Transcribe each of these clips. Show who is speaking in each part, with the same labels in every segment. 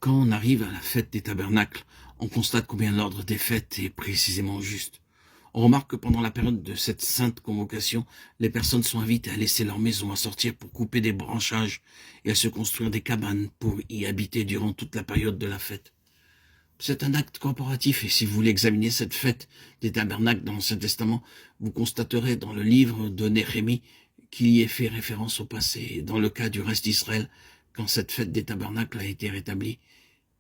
Speaker 1: Quand on arrive à la fête des tabernacles, on constate combien l'ordre des fêtes est précisément juste. On remarque que pendant la période de cette sainte convocation, les personnes sont invitées à laisser leur maison, à sortir pour couper des branchages et à se construire des cabanes pour y habiter durant toute la période de la fête. C'est un acte corporatif et si vous voulez examiner cette fête des tabernacles dans l'Ancien Testament, vous constaterez dans le livre de Néhémie qu'il y est fait référence au passé. Et dans le cas du reste d'Israël, quand cette fête des tabernacles a été rétablie,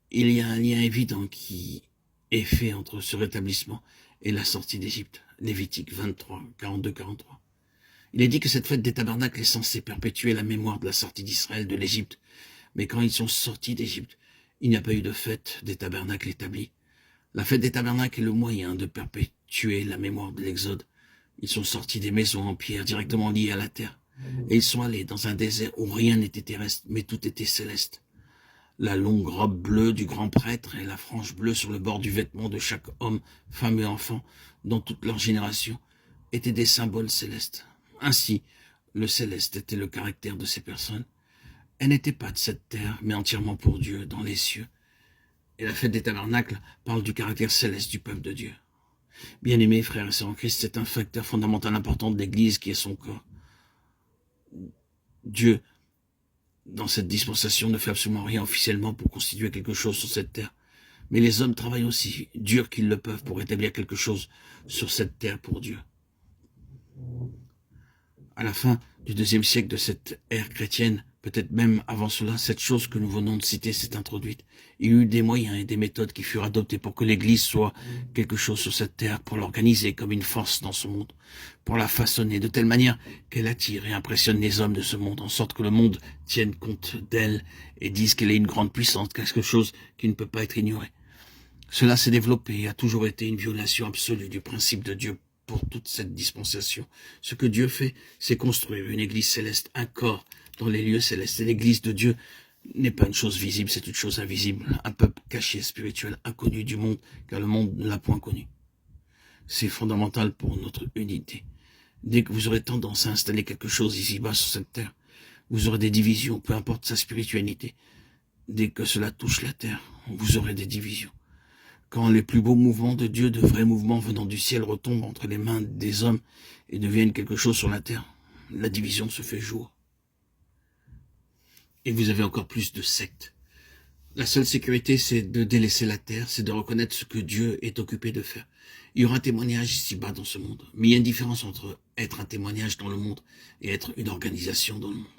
Speaker 1: il y a un lien évident qui est fait entre ce rétablissement et la sortie d'Égypte. Lévitique 23, 42-43. Il est dit que cette fête des tabernacles est censée perpétuer la mémoire de la sortie d'Israël de l'Égypte. Mais quand ils sont sortis d'Égypte, il n'y a pas eu de fête des tabernacles établie. La fête des tabernacles est le moyen de perpétuer la mémoire de l'Exode. Ils sont sortis des maisons en pierre directement liées à la terre. Et ils sont allés dans un désert où rien n'était terrestre, mais tout était céleste. La longue robe bleue du grand prêtre et la frange bleue sur le bord du vêtement de chaque homme, femme et enfant, dans toute leur génération, étaient des symboles célestes. Ainsi, le céleste était le caractère de ces personnes. Elles n'étaient pas de cette terre, mais entièrement pour Dieu, dans les cieux. Et la fête des tabernacles parle du caractère céleste du peuple de Dieu. Bien-aimés frères et sœurs en Christ, c'est un facteur fondamental important de l'Église qui est son corps. Dieu, dans cette dispensation, ne fait absolument rien officiellement pour constituer quelque chose sur cette terre. Mais les hommes travaillent aussi dur qu'ils le peuvent pour établir quelque chose sur cette terre pour Dieu. À la fin du deuxième siècle de cette ère chrétienne, peut-être même avant cela, cette chose que nous venons de citer s'est introduite. Il y a eu des moyens et des méthodes qui furent adoptés pour que l'Église soit quelque chose sur cette terre, pour l'organiser comme une force dans ce monde, pour la façonner de telle manière qu'elle attire et impressionne les hommes de ce monde, en sorte que le monde tienne compte d'elle et dise qu'elle est une grande puissance, quelque chose qui ne peut pas être ignoré. Cela s'est développé et a toujours été une violation absolue du principe de Dieu pour toute cette dispensation. Ce que Dieu fait, c'est construire une église céleste, un corps dans les lieux célestes. Et l'église de Dieu n'est pas une chose visible, c'est une chose invisible, un peuple caché, spirituel, inconnu du monde, car le monde ne l'a point connu. C'est fondamental pour notre unité. Dès que vous aurez tendance à installer quelque chose ici-bas sur cette terre, vous aurez des divisions, peu importe sa spiritualité. Dès que cela touche la terre, vous aurez des divisions. Quand les plus beaux mouvements de Dieu, de vrais mouvements venant du ciel, retombent entre les mains des hommes et deviennent quelque chose sur la terre, la division se fait jour. Et vous avez encore plus de sectes. La seule sécurité, c'est de délaisser la terre, c'est de reconnaître ce que Dieu est occupé de faire. Il y aura un témoignage ici-bas dans ce monde, mais il y a une différence entre être un témoignage dans le monde et être une organisation dans le monde.